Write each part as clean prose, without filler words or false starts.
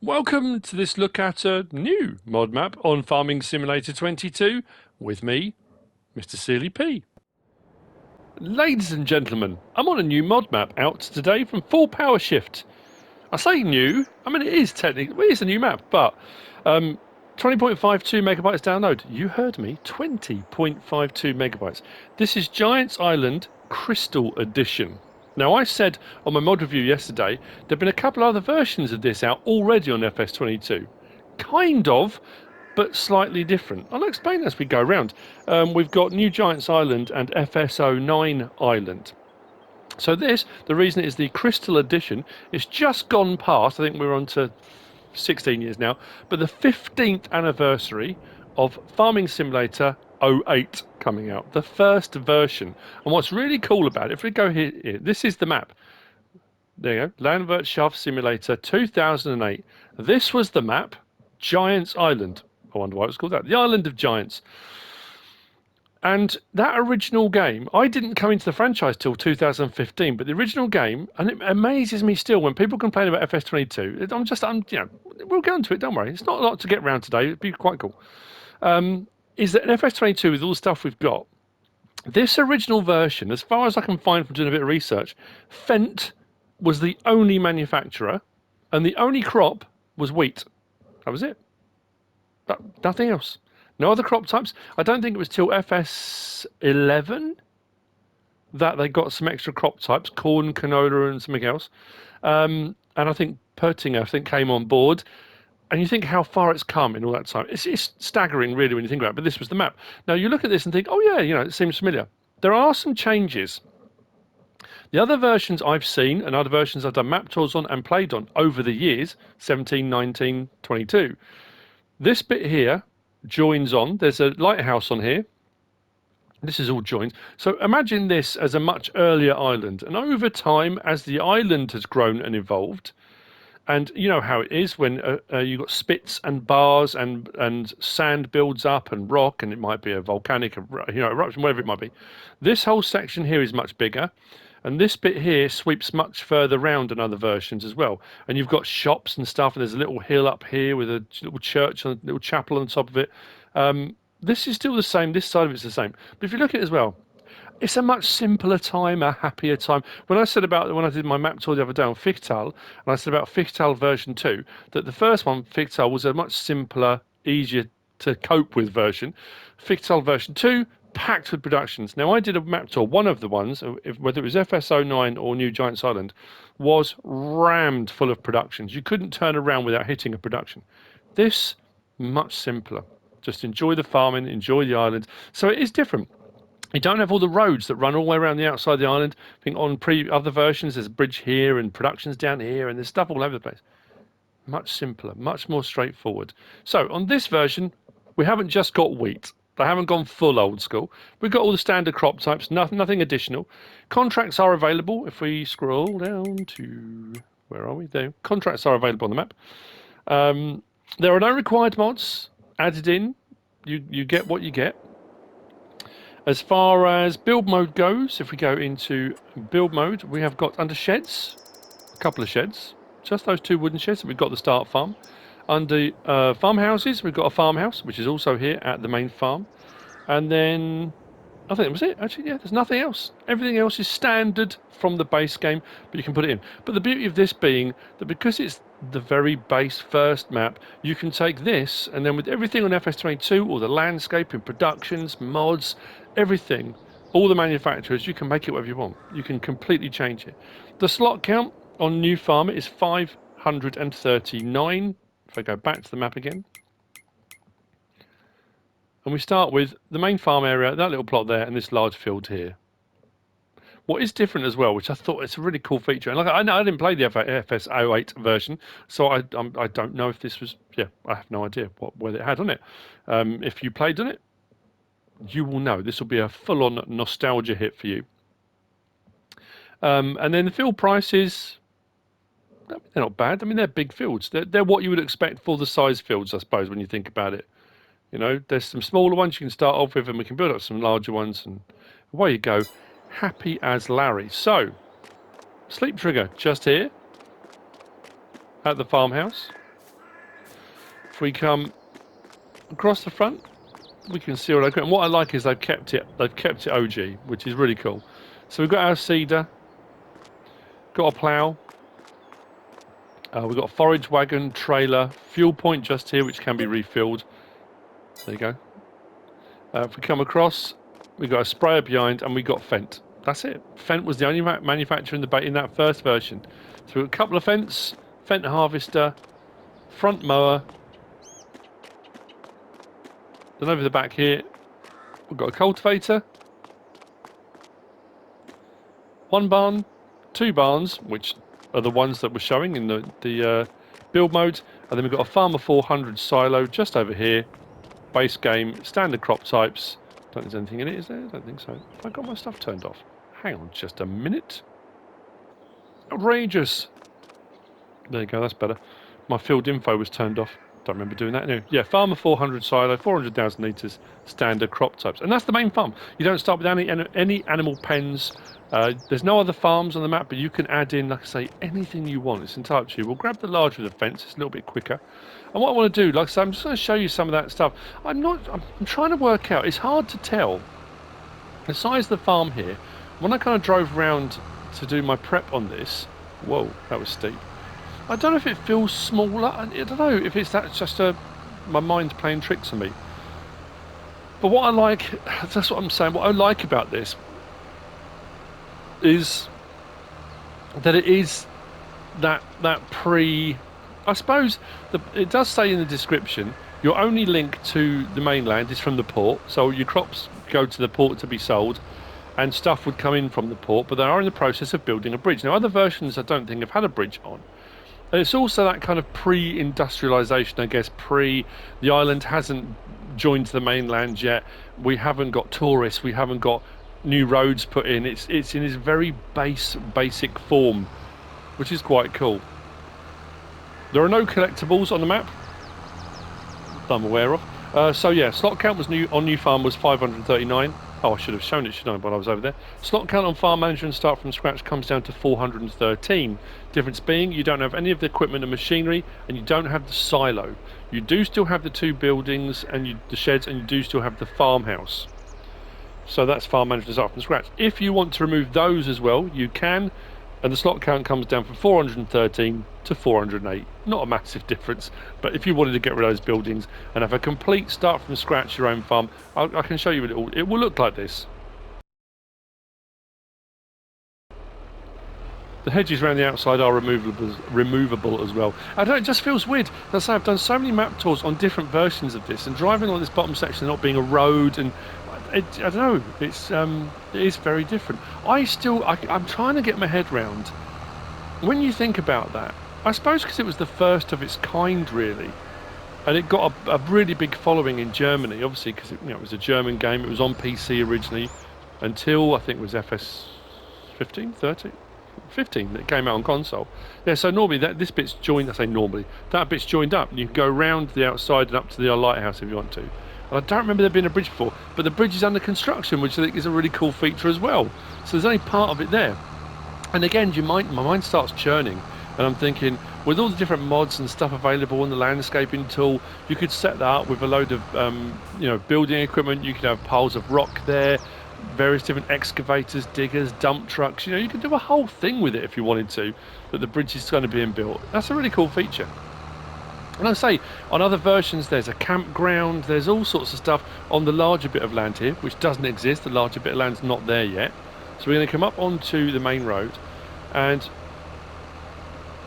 Welcome to this look at a new mod map on Farming Simulator 22 with me, MrSealyp. Ladies and gentlemen, I'm on a new mod map out today from FullPowerShift. I say new, I mean it is technically, it is a new map, but 20.52 megabytes download. You heard me, 20.52 megabytes. This is Giants Island Crystal Edition. Now, I said on my mod review yesterday, there've been a couple other versions of this out already on FS22. Kind of, but slightly different. I'll explain as we go around. We've got New Giants Island and FS09 Island. So this, the reason it is the Crystal Edition, it's just gone past, I think we're on to 16 years now, but the 15th anniversary of Farming Simulator 08 coming out, the first version. And what's really cool about it, if we go here, this is the map. There you go, Landwirts Shaft Simulator 2008. This was the map, Giants Island. I wonder why it was called that. The Island of Giants. And that original game, I didn't come into the franchise till 2015, but the original game, and it amazes me still when people complain about FS22. We'll get onto it, don't worry. It's not a lot to get around today. It'd be quite cool. Is that in FS22, with all the stuff we've got, this original version, as far as I can find from doing a bit of research, Fent was the only manufacturer, and the only crop was wheat. That was it. But nothing else. No other crop types. I don't think it was till FS11 that they got some extra crop types, corn, canola, and something else. And I think Pertinger, came on board. And you think how far it's come in all that time. It's staggering, really, when you think about it. But this was the map. Now, you look at this and think, oh, yeah, it seems familiar. There are some changes. The other versions I've seen and other versions I've done map tours on and played on over the years, 17, 19, 22. This bit here joins on. There's a lighthouse on here. This is all joined. So imagine this as a much earlier island. And over time, as the island has grown and evolved, and you know how it is when you've got spits and bars and sand builds up and rock, and it might be a volcanic eruption, whatever it might be. This whole section here is much bigger. And this bit here sweeps much further round in other versions as well. And you've got shops and stuff, and there's a little hill up here with a little church and a little chapel on top of it. This is still the same. This side of it's the same. But if you look at it as well, it's a much simpler time, a happier time. When I did my map tour the other day on Fichtal, and I said about Fichtal version 2, that the first one, Fichtal, was a much simpler, easier to cope with version. Fichtal version 2, packed with productions. Now, I did a map tour. One of the ones, whether it was FS09 or New Giants Island, was rammed full of productions. You couldn't turn around without hitting a production. This, much simpler. Just enjoy the farming, enjoy the island. So it is different. You don't have all the roads that run all the way around the outside of the island. I think on other versions, there's a bridge here and productions down here, and there's stuff all over the place. Much simpler, much more straightforward. So on this version, we haven't just got wheat. They haven't gone full old school. We've got all the standard crop types, nothing additional. Contracts are available. If we scroll down to, where are we? There. Contracts are available on the map. There are no required mods added in. You get what you get. As far as build mode goes, if we go into build mode, we have got under sheds, a couple of sheds. Just those two wooden sheds that we've got the start farm. Under farmhouses, we've got a farmhouse, which is also here at the main farm. And then, I think that was it, actually, yeah, there's nothing else. Everything else is standard from the base game, but you can put it in. But the beauty of this being that because it's the very base first map, you can take this, and then with everything on FS22, all the landscaping, productions, mods, everything, all the manufacturers, you can make it whatever you want. You can completely change it. The slot count on New Farmer is 539. If I go back to the map again. And we start with the main farm area, that little plot there, and this large field here. What is different as well, which I thought it's a really cool feature, and I didn't play the FS08 version, so I don't know if this was, I have no idea what it had on it. If you played on it, you will know. This will be a full-on nostalgia hit for you. And then the field prices, they're not bad. I mean, they're big fields. They're what you would expect for the size fields, I suppose, when you think about it. There's some smaller ones you can start off with, and we can build up some larger ones, and away you go. Happy as Larry. So, sleep trigger just here at the farmhouse. if we come across the front, we can see all our equipment. What I like is they've kept it OG, which is really cool. So we've got our seeder, got a plough, we've got a forage wagon, trailer, fuel point just here, which can be refilled. There you go. If we come across, we've got a sprayer behind, and we've got Fendt. That's it. Fendt was the only manufacturer in that first version. So we've got a couple of Fendts, Fendt harvester, front mower. Then over the back here, we've got a cultivator, one barn, two barns, which are the ones that we're showing in the build mode, and then we've got a Farmer 400 silo just over here. Base game, standard crop types. Don't think there's anything in it, is there? I don't think so. Have I got my stuff turned off? Hang on just a minute. Outrageous. There you go, that's better. My field info was turned off. Don't remember doing that. Anyway, yeah, Farmer 400 silo, 400,000 litres, standard crop types. And that's the main farm. You don't start with any animal pens. There's no other farms on the map, but you can add in, like I say, anything you want. It's entirely up to you. We'll grab the larger of the fence. It's a little bit quicker. And what I want to do, like I say, I'm just going to show you some of that stuff. I'm trying to work out. It's hard to tell the size of the farm here. When I kind of drove around to do my prep on this, whoa, that was steep. I don't know if it feels smaller. I don't know if that's just my mind's playing tricks on me. But what I like, that's what I'm saying. What I like about this is that it is that pre. I suppose it does say in the description your only link to the mainland is from the port. So your crops go to the port to be sold, and stuff would come in from the port. But they are in the process of building a bridge. Now, other versions I don't think have had a bridge on. And it's also that kind of pre-industrialisation, I guess, the island hasn't joined the mainland yet. We haven't got tourists. We haven't got new roads put in. It's in its very basic form, which is quite cool. There are no collectibles on the map that I'm aware of. So yeah, slot count was new farm was 539. Oh, I should have shown it, shouldn't I, while I was over there. Slot count on farm manager and start from scratch comes down to 413. Difference being, you don't have any of the equipment and machinery, and you don't have the silo. You do still have the two buildings and the sheds, and you do still have the farmhouse. So that's farm manager and start from scratch. If you want to remove those as well, you can, and the slot count comes down from 413 to 408. Not a massive difference, but if you wanted to get rid of those buildings and have a complete start from scratch your own farm, I can show you it will look like this. The hedges around the outside are removable as well. I don't know, it just feels weird. As I say, I've done so many map tours on different versions of this, and driving on this bottom section not being a road, and I don't know, it is very different. I'm trying to get my head round, when you think about that, I suppose because it was the first of its kind, really, and it got a really big following in Germany, obviously because it was a German game. It was on PC originally until I think it was FS15, 15 that came out on console. Yeah, so normally this bit's joined. I say normally, that bit's joined up, and you can go around the outside and up to the lighthouse if you want to. And I don't remember there being a bridge before, but the bridge is under construction, which I think is a really cool feature as well. So there's only part of it there. And again, my mind starts churning, and I'm thinking, with all the different mods and stuff available in the landscaping tool, you could set that up with a load of building equipment. You could have piles of rock there, various different excavators, diggers, dump trucks. You could do a whole thing with it if you wanted to, that the bridge is going to be built. That's a really cool feature. And I say, on other versions there's a campground, there's all sorts of stuff on the larger bit of land here, which doesn't exist. The larger bit of land's not there yet. So we're going to come up onto the main road, and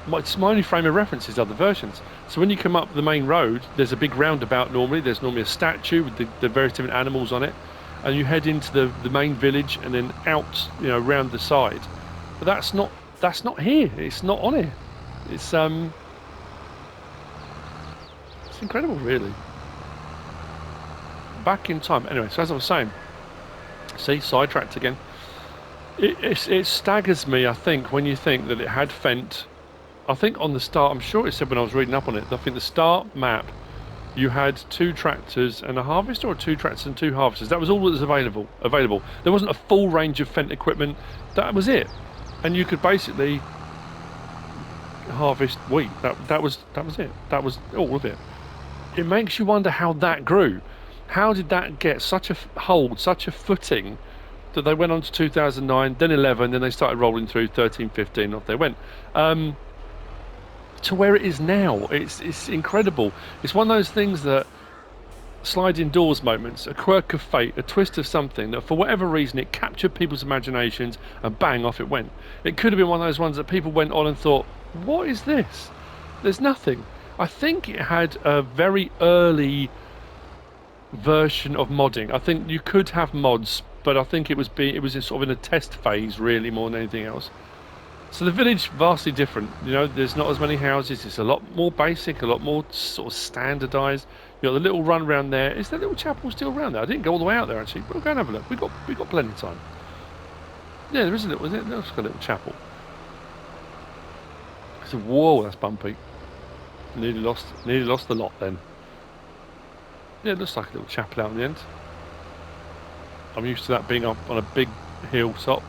my only frame of reference is other versions. So when you come up the main road, there's a big roundabout normally. There's normally a statue with the various different animals on it, and you head into the main village and then out, around the side. But that's not here. It's not on here. It's incredible, really. Back in time. Anyway, so as I was saying, see, sidetracked again. It staggers me, I think, when you think that it had Fendt. I think on the start, I'm sure it said when I was reading up on it, I think the start map, you had 2 tractors and a harvester, or 2 tractors and 2 harvesters. That was all that was available. There wasn't a full range of Fendt equipment. That was it. And you could basically harvest wheat. That was it. That was all of it. it makes you wonder how that grew. How did that get such a hold, such a footing, that they went on to 2009, then 11, then they started rolling through 13, 15, off they went. To where it is now. It's incredible. It's one of those things that sliding doors moments, a quirk of fate, a twist of something that for whatever reason it captured people's imaginations and bang, off it went. It could have been one of those ones that people went on and thought, what is this? There's nothing. I think it had a very early version of modding. I think you could have mods, but I think it was sort of in a test phase really more than anything else. So the village, vastly different. You know, there's not as many houses. It's a lot more basic, a lot more sort of standardised. You got the little run around there. Is that little chapel still around there? I didn't go all the way out there actually. We'll go and have a look. We got plenty of time. Yeah, there is a little. There's got a little chapel. So whoa, that's bumpy. Nearly lost the lot then. Yeah, it looks like a little chapel out in the end. I'm used to that being up on a big hilltop.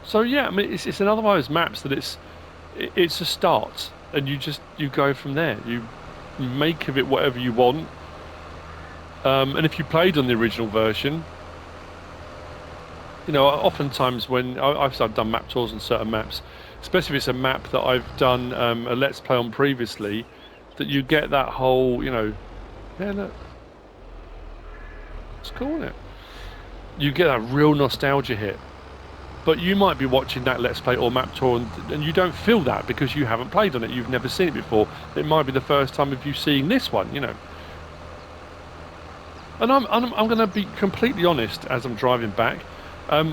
So yeah, I mean, it's another one of those maps that it's a start, and you go from there. You make of it whatever you want. And if you played on the original version, you know, oftentimes when I've done map tours on certain maps, especially if it's a map that I've done a let's play on previously, that you get that whole, you know, yeah, look, it's cool, isn't it? You get that real nostalgia hit. But you might be watching that Let's Play or map tour and you don't feel that because you haven't played on it. You've never seen it before. It might be the first time of you seeing this one, you know. And I'm going to be completely honest as I'm driving back.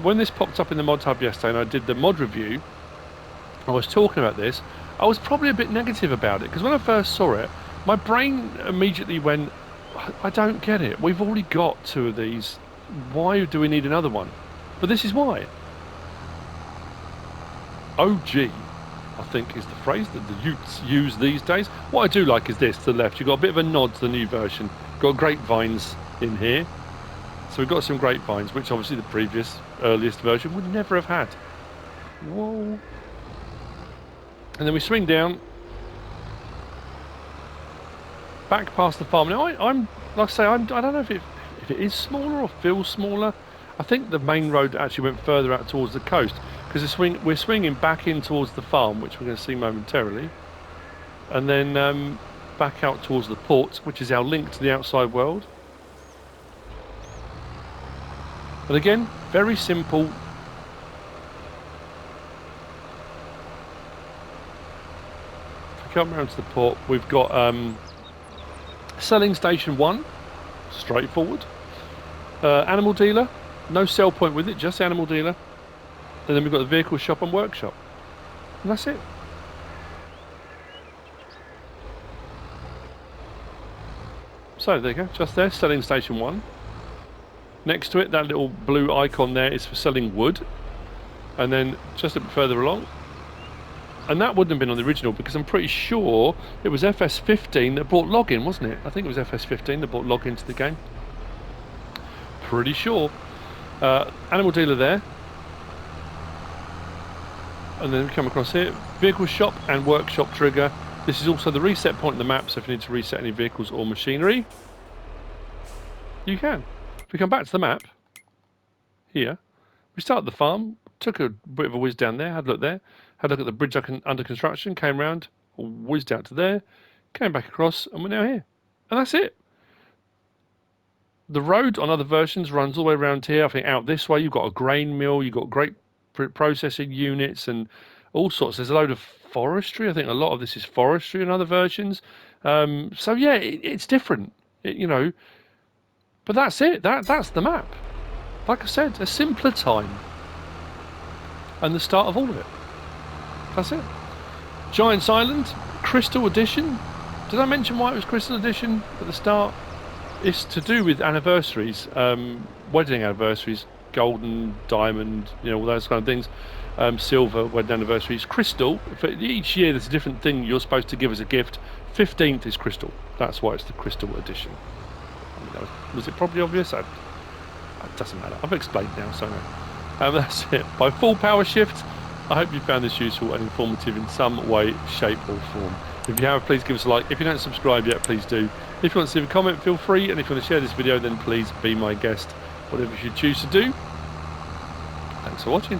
When this popped up in the mod hub yesterday and I did the mod review, I was talking about this. I was probably a bit negative about it because when I first saw it, my brain immediately went, I don't get it. We've already got 2 of these. Why do we need another one? But this is why. OG, I think, is the phrase that the youths use these days. What I do like is this, to the left, you've got a bit of a nod to the new version. Got grapevines in here. So we've got some grapevines, which obviously the previous, earliest version would never have had. Whoa. And then we swing down. Back past the farm. Now, I'm like I say, I don't know if it is smaller or feels smaller. I think the main road actually went further out towards the coast. Because we're swinging back in towards the farm, which we're going to see momentarily, and then back out towards the port, which is our link to the outside world. But again, very simple. If we come around to the port, we've got selling station 1, straightforward. Animal dealer, no sell point with it, just animal dealer. And then we've got the vehicle shop and workshop. And that's it. So there you go, just there, selling station 1. Next to it, that little blue icon there is for selling wood. And then just a bit further along. And that wouldn't have been on the original because I'm pretty sure it was FS15 that brought login, wasn't it? I think it was FS15 that brought login to the game. Pretty sure. Animal dealer there. And then we come across here, vehicle shop and workshop trigger. This is also the reset point in the map, so if you need to reset any vehicles or machinery, you can. If we come back to the map, here, we started the farm, took a bit of a whiz down there, had a look there, had a look at the bridge under construction, came round, whizzed out to there, came back across, and we're now here. And that's it. The road on other versions runs all the way around here. I think out this way, you've got a grain mill, you've got great processing units and all sorts. There's a load of forestry. I think a lot of this is forestry in other versions. So yeah, it's different, you know. But that's it. That's the map. Like I said, a simpler time. And the start of all of it. That's it. Giant's Island, Crystal Edition. Did I mention why it was Crystal Edition at the start? It's to do with anniversaries, wedding anniversaries. Golden, diamond, you know, all those kind of things. Silver, wedding anniversaries. Crystal, for each year there's a different thing you're supposed to give as a gift. 15th is crystal. That's why it's the Crystal Edition. I mean, was it probably obvious? It doesn't matter. I've explained now, so no. That's it. By FullPowerShift, I hope you found this useful and informative in some way, shape or form. If you have, please give us a like. If you don't subscribe yet, please do. If you want to leave a comment, feel free. And if you want to share this video, then please be my guest. Whatever you choose to do. Thanks for watching.